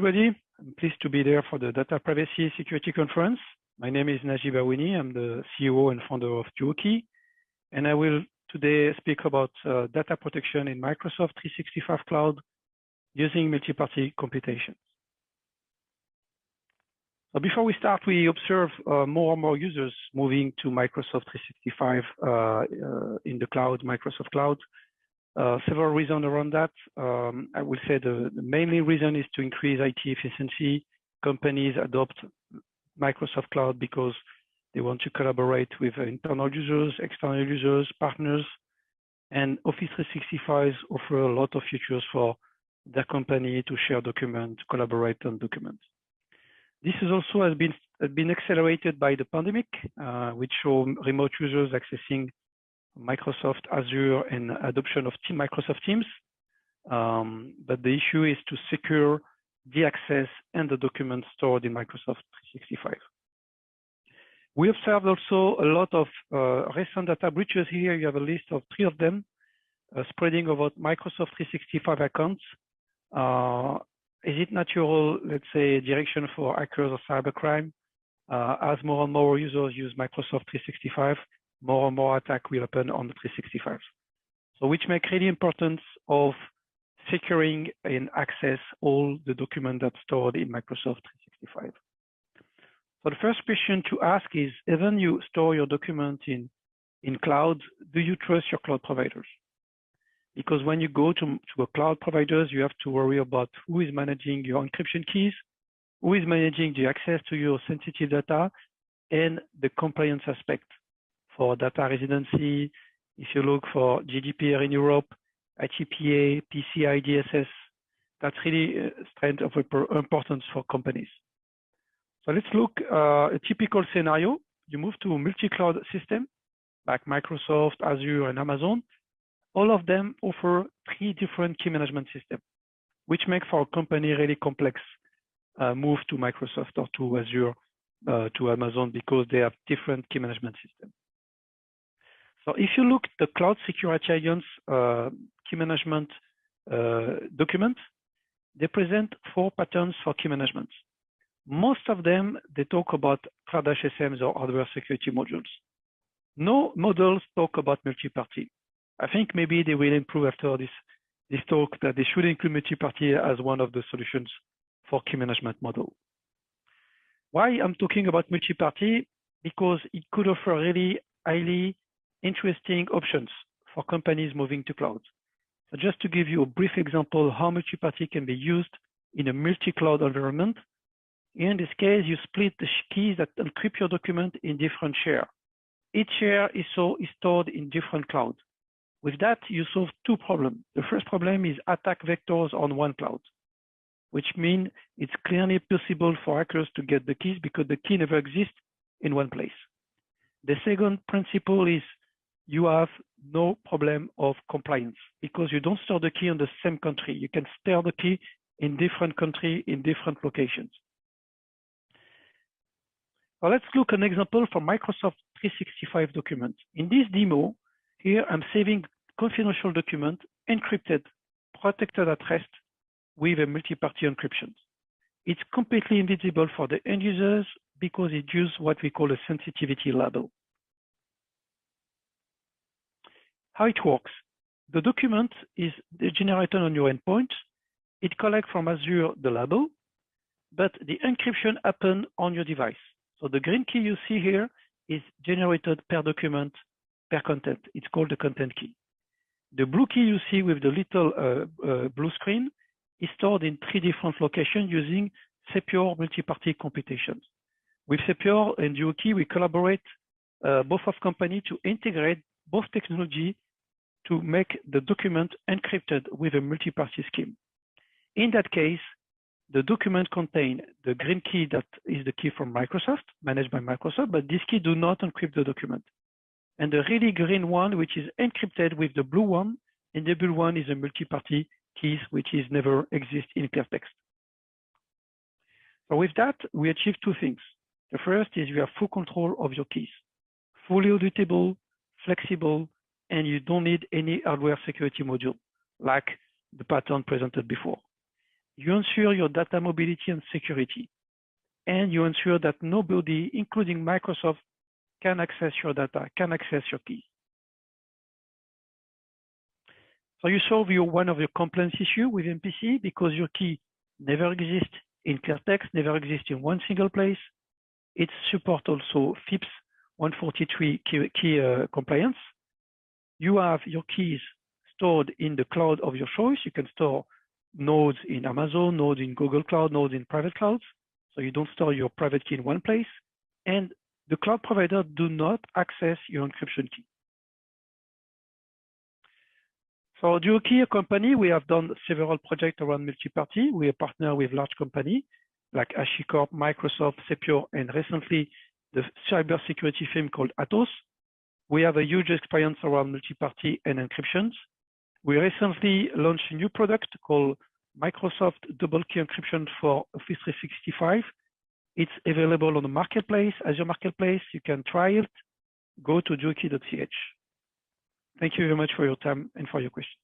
everybody. I'm pleased to be there for the Data Privacy Security Conference. My name is Najib Awini. I'm the CEO and founder of DuoKey, and I will today speak about data protection in Microsoft 365 Cloud using multi-party computation. So before we start, we observe more and more users moving to Microsoft 365 in the cloud, Microsoft Cloud. Several reasons around that. I will say the mainly reason is to increase IT efficiency. Companies adopt Microsoft Cloud because they want to collaborate with internal users, external users, partners, and Office 365 offer a lot of features for their company to share documents, collaborate on documents. This is also has been accelerated by the pandemic, which show remote users accessing Microsoft Azure and adoption of Microsoft Teams. But the issue is to secure the access and the documents stored in Microsoft 365. We observed also a lot of recent data breaches here. You have a list of 3 of them spreading over Microsoft 365 accounts. Is it natural, let's say, direction for hackers or cybercrime? As more and more users use Microsoft 365, more and more attack will happen on the 365. So which make really importance of securing and access all the documents that's stored in Microsoft 365. So the first question to ask is, even you store your document in cloud, do you trust your cloud providers? Because when you go to a cloud providers, you have to worry about who is managing your encryption keys, who is managing the access to your sensitive data, and the compliance aspect for data residency. If you look for GDPR in Europe, HIPAA, PCI DSS, that's really a strength of importance for companies. So let's look a typical scenario. You move to a multi-cloud system like Microsoft, Azure, and Amazon. All of them offer 3 different key management systems, which make for a company really complex move to Microsoft or to Azure, to Amazon, because they have different key management systems. So if you look at the Cloud Security Alliance key management document, they present 4 patterns for key management. Most of them, they talk about Cloud HSMs or hardware security modules. No models talk about multi-party. I think maybe they will improve after this talk that they should include multi-party as one of the solutions for key management model. Why I'm talking about multi-party? Because it could offer really highly interesting options for companies moving to cloud. So just to give you a brief example how multi-party can be used in a multi-cloud environment. In this case, you split the keys that encrypt your document in different shares. Each share is stored in different clouds. With that, you solve 2 problems. The first problem is attack vectors on one cloud, which means it's clearly possible for hackers to get the keys because the key never exists in one place. The second principle is you have no problem of compliance because you don't store the key in the same country. You can store the key in different countries, in different locations. Now let's look at an example for Microsoft 365 documents. In this demo, here I'm saving confidential document, encrypted, protected at rest with a multi-party encryption. It's completely invisible for the end users because it uses what we call a sensitivity label. How it works. The document is generated on your endpoint. It collects from Azure the label, but the encryption happens on your device. So the green key you see here is generated per document, per content. It's called the content key. The blue key you see with the little blue screen is stored in 3 different locations using secure multi-party computations. With Secure and DuoKey, we collaborate both of companies to integrate both technology to make the document encrypted with a multi-party scheme. In that case, the document contains the green key that is the key from Microsoft, managed by Microsoft, but this key do not encrypt the document. And the really green one, which is encrypted with the blue one, and the blue one is a multi-party keys, which is never exist in clear text. So with that, we achieve 2 things. The first is you have full control of your keys, fully auditable, flexible, and you don't need any hardware security module like the pattern presented before. you ensure your data mobility and security, and you ensure that nobody, including Microsoft, can access your data, can access your keys. So you solve one of your compliance issue with MPC because your key never exists in clear text, never exists in one single place. It supports also FIPS 143 key compliance. You have your keys stored in the cloud of your choice. You can store nodes in Amazon, nodes in Google Cloud, nodes in private clouds. So you don't store your private key in one place. And the cloud provider do not access your encryption key. So DuoKey, a company, we have done several projects around multi-party. We are partner with large companies like HashiCorp, Microsoft, Sepure, and recently the cybersecurity firm called Atos. We have a huge experience around multi-party and encryptions. We recently launched a new product called Microsoft Double Key Encryption for Office 365. It's available on the marketplace, Azure Marketplace. You can try it. Go to duokey.ch. Thank you very much for your time and for your question.